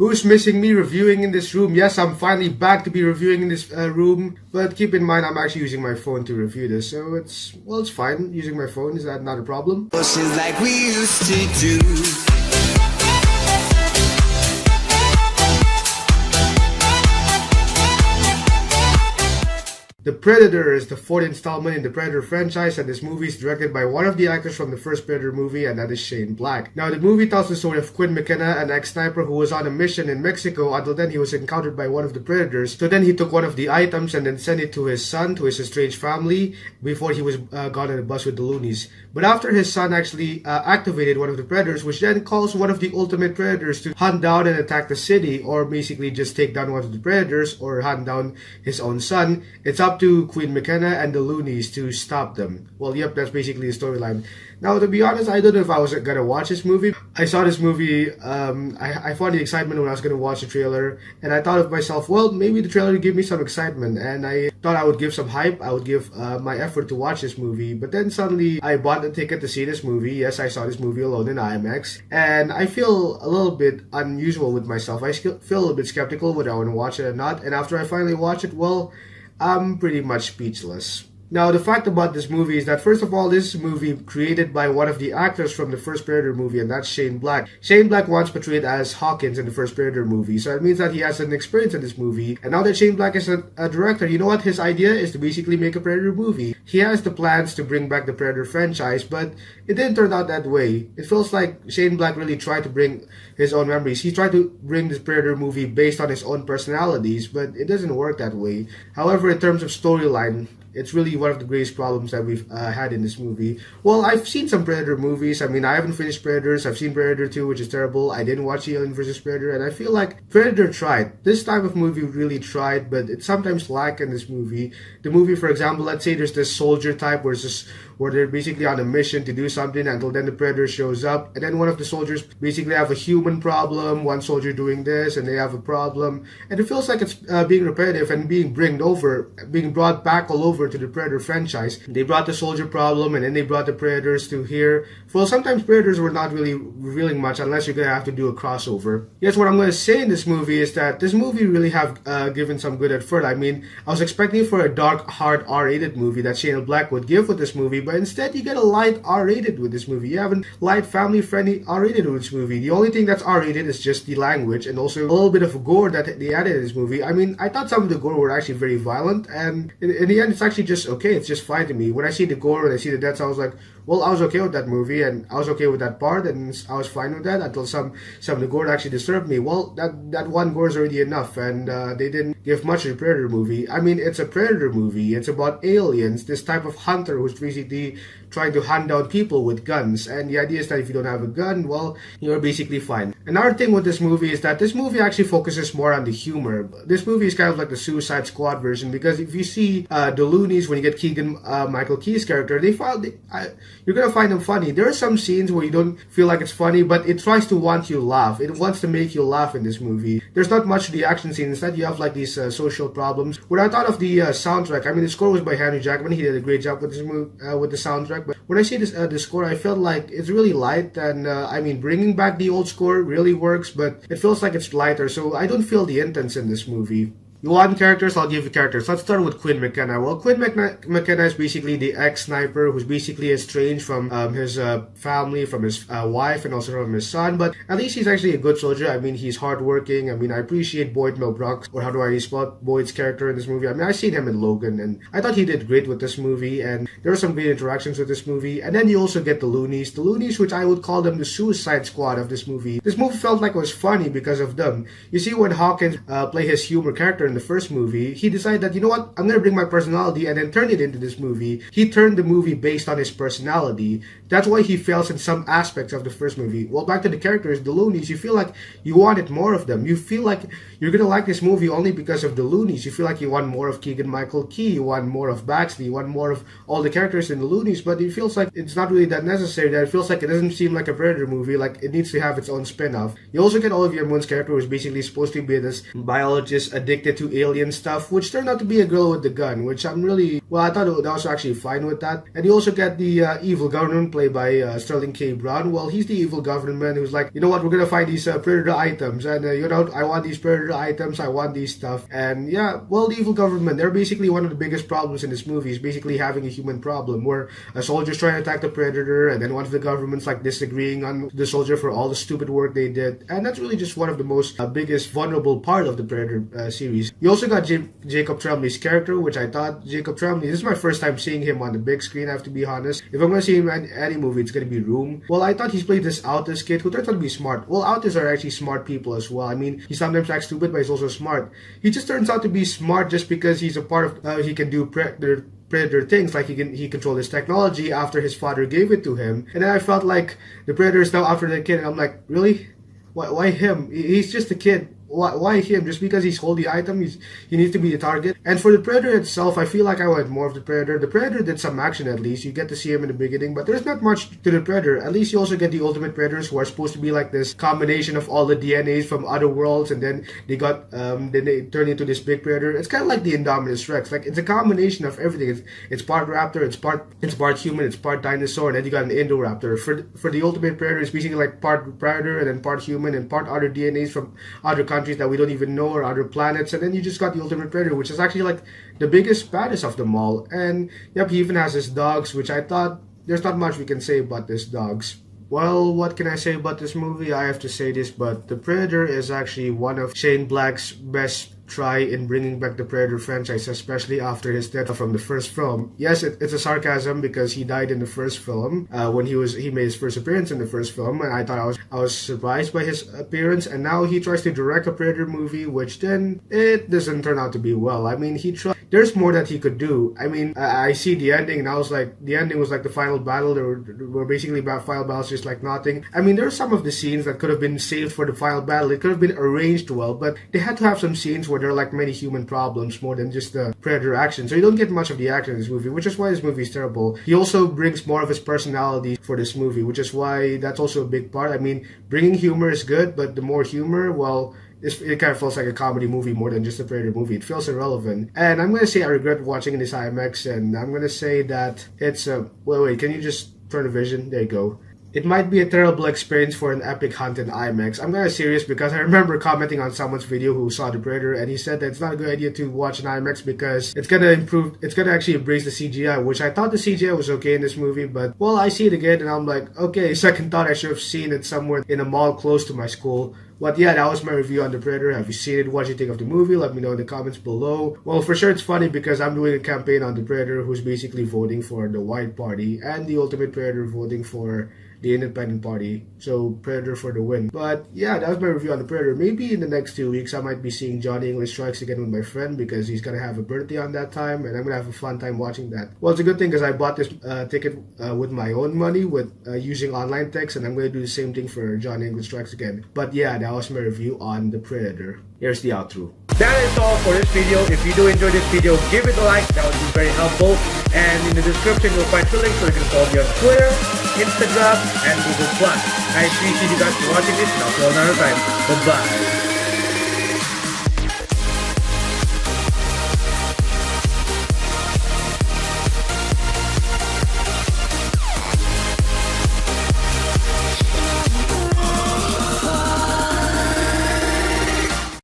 Who's missing me reviewing in this room? Yes, I'm finally back to be reviewing in this room, but keep in mind I'm actually using my phone to review this, so it's fine using my phone. Is that not a problem? Like we used to do. The Predator is the fourth installment in the Predator franchise, and this movie is directed by one of the actors from the first Predator movie, and that is Shane Black. Now, the movie tells the story of Quinn McKenna, an ex-sniper who was on a mission in Mexico. Until then, he was encountered by one of the Predators. So then he took one of the items and then sent it to his son, to his estranged family, before he was gone on a bus with the loonies. But after his son actually activated one of the Predators, which then caused one of the ultimate Predators to hunt down and attack the city, or basically just take down one of the Predators, or hunt down his own son, it's up to Queen McKenna and the loonies to stop them. Well, yep, that's basically the storyline. Now, to be honest, I don't know if I was gonna watch this movie. I saw this movie, I found the excitement when I was gonna watch the trailer, and I thought of myself, well, maybe the trailer would give me some excitement, and I thought I would give some hype, I would give my effort to watch this movie, but then suddenly I bought a ticket to see this movie. Yes, I saw this movie alone in IMAX, and I feel a little bit unusual with myself. I feel a little bit skeptical whether I want to watch it or not, and after I finally watch it, well, I'm pretty much speechless. Now, the fact about this movie is that, first of all, this movie created by one of the actors from the first Predator movie, and that's Shane Black. Shane Black once portrayed as Hawkins in the first Predator movie, so it means that he has an experience in this movie. And now that Shane Black is a director, you know what his idea is? To basically make a Predator movie. He has the plans to bring back the Predator franchise, but it didn't turn out that way. It feels like Shane Black really tried to bring his own memories. He tried to bring this Predator movie based on his own personalities, but it doesn't work that way. However, in terms of storyline, it's really one of the greatest problems that we've had in this movie. Well, I've seen some Predator movies. I mean, I haven't finished Predators. I've seen Predator 2, which is terrible. I didn't watch Alien vs. Predator, and I feel like Predator tried. This type of movie really tried, but it sometimes lacks in this movie. The movie, for example, let's say there's this soldier type where they're basically on a mission to do something until then the Predator shows up, and then one of the soldiers basically have a human problem, one soldier doing this, and they have a problem, and it feels like it's being repetitive and being brought back all over to the Predator franchise. They brought the soldier problem, and then they brought the Predators to here. Well, sometimes Predators were not really revealing much unless you're gonna have to do a crossover. Yes, what I'm gonna say in this movie is that this movie really have given some good effort. I mean, I was expecting for a dark, hard R-rated movie that Shane Black would give with this movie, but instead you get a light R-rated with this movie. You have a light, family-friendly R-rated with this movie. The only thing that's R-rated is just the language and also a little bit of gore that they added in this movie. I mean, I thought some of the gore were actually very violent, and in the end, it's actually just okay. It's just fine to me. When I see the gore and I see the deaths, I was like, well, I was okay with that movie, and I was okay with that part, and I was fine with that until some of the gore actually disturbed me. Well, that one gore is already enough, and they didn't give much to the Predator movie. I mean, it's a Predator movie. It's about aliens, this type of hunter who's basically trying to hunt down people with guns, and the idea is that if you don't have a gun, well, you're basically fine. Another thing with this movie is that this movie actually focuses more on the humor. This movie is kind of like the Suicide Squad version, because if you see the loonies, when you get Keegan-Michael Key's character, you're gonna find them funny. There are some scenes where you don't feel like it's funny, but it tries to want you to laugh. It wants to make you laugh in this movie. There's not much to the action scene. Instead, you have like these social problems. When I thought of the soundtrack, I mean, the score was by Henry Jackman. He did a great job with this movie, with the soundtrack. But when I see this the score, I felt like it's really light, and I mean, bringing back the old score really works, but it feels like it's lighter. So I don't feel the intense in this movie. You want characters? I'll give you characters. Let's start with Quinn McKenna. Well, Quinn McKenna is basically the ex-sniper who's basically estranged from his family, from his wife, and also from his son. But at least he's actually a good soldier. I mean, he's hardworking. I mean, I appreciate Boyd Milbrook, or how do I spell Boyd's character in this movie? I mean, I've seen him in Logan, and I thought he did great with this movie, and there were some great interactions with this movie. And then you also get the loonies. The loonies, which I would call them the Suicide Squad of this movie. This movie felt like it was funny because of them. You see, when Hawkins played his humor character in the first movie, he decided that, you know what, I'm gonna bring my personality and then turn it into this movie. He turned the movie based on his personality. That's why he fails in some aspects of the first movie. Well, back to the characters, the loonies, you feel like you wanted more of them. You feel like you're gonna like this movie only because of the loonies. You feel like you want more of Keegan-Michael Key, you want more of Baxley, you want more of all the characters in the loonies, but it feels like it's not really that necessary. That it feels like it doesn't seem like a Predator movie, like it needs to have its own spin-off. You also get Olivia Munn's character, who's basically supposed to be this biologist addicted to alien stuff, which turned out to be a girl with the gun, which I'm really Well, I thought that was actually fine with that. And you also get the evil government played by Sterling K. Brown. Well, he's the evil government who's like, you know what, we're gonna find these predator items, and you know, I want these predator items, I want these stuff. And yeah, well, the evil government, they're basically one of the biggest problems in this movie, is basically having a human problem, where a soldier's trying to attack the predator, and then one of the government's like disagreeing on the soldier for all the stupid work they did. And that's really just one of the most biggest vulnerable part of the Predator series. You also got Jacob Tremblay's character, which I thought Jacob Tremblay, this is my first time seeing him on the big screen, I have to be honest. If I'm going to see him in any movie, it's going to be Room. Well, I thought he's played this autist kid who turns out to be smart. Well, autists are actually smart people as well. I mean, he sometimes acts stupid, but he's also smart. He just turns out to be smart just because he's a part of, he can do Predator things, like he controlled his technology after his father gave it to him. And then I felt like the Predator is now after the kid, and I'm like, really? Why him? He's just a kid. Why him? Just because he's holding the item, he needs to be the target. And for the Predator itself, I feel like I want more of the Predator. The Predator did some action at least. You get to see him in the beginning, but there's not much to the Predator. At least you also get the Ultimate Predators, who are supposed to be like this combination of all the DNAs from other worlds, and then they turn into this big Predator. It's kind of like the Indominus Rex. Like, it's a combination of everything. It's part raptor, it's part human, it's part dinosaur, and then you got an Indoraptor. For the Ultimate Predator, it's basically like part Predator and then part human and part other DNAs from other countries that we don't even know, or other planets. And then you just got the Ultimate Predator, which is actually like the biggest, baddest of them all. And yep, he even has his dogs, which I thought there's not much we can say about these dogs. Well, what can I say about this movie? I have to say this, but the Predator is actually one of Shane Black's best try in bringing back the Predator franchise, especially after his death from the first film. Yes, it's a sarcasm because he died in the first film when he made his first appearance in the first film, and I thought I was surprised by his appearance. And now he tries to direct a Predator movie, which then it doesn't turn out to be well. I mean, there's more that he could do. I mean, I see the ending, and I was like, the ending was like the final battle. There were basically about final battles just like nothing. I mean, there are some of the scenes that could have been saved for the final battle. It could have been arranged well, but they had to have some scenes where there are like many human problems more than just the Predator action. So you don't get much of the action in this movie, which is why this movie is terrible. He also brings more of his personality for this movie, which is why that's also a big part. I mean, bringing humor is good, but the more humor, well, it kind of feels like a comedy movie more than just a Predator movie. It feels irrelevant. And I'm going to say I regret watching this IMAX, and I'm going to say that it's a... Wait, can you just turn the vision? There you go. It might be a terrible experience for an epic hunt in IMAX. I'm kind of serious because I remember commenting on someone's video who saw the Predator, and he said that it's not a good idea to watch in IMAX because it's gonna actually embrace the CGI, which I thought the CGI was okay in this movie, but well, I see it again and I'm like, okay, second thought, I should have seen it somewhere in a mall close to my school. But yeah, that was my review on The Predator. Have you seen it? What do you think of the movie? Let me know in the comments below. Well, for sure it's funny because I'm doing a campaign on The Predator, who's basically voting for the White Party, and the Ultimate Predator voting for the Independent Party. So Predator for the win. But yeah, that was my review on The Predator. Maybe in the next 2 weeks I might be seeing Johnny English Strikes Again with my friend because he's gonna have a birthday on that time, and I'm gonna have a fun time watching that. Well, it's a good thing because I bought this ticket with my own money with using online text, and I'm gonna do the same thing for Johnny English Strikes Again. But yeah, that was my review on The Predator. Here's the outro. That is all for this video. If you do enjoy this video, give it a like. That would be very helpful. And in the description, you'll find the link so you can follow me on Twitter, Instagram, and Google+. I appreciate you guys for watching this, and I'll see you another time. Bye-bye.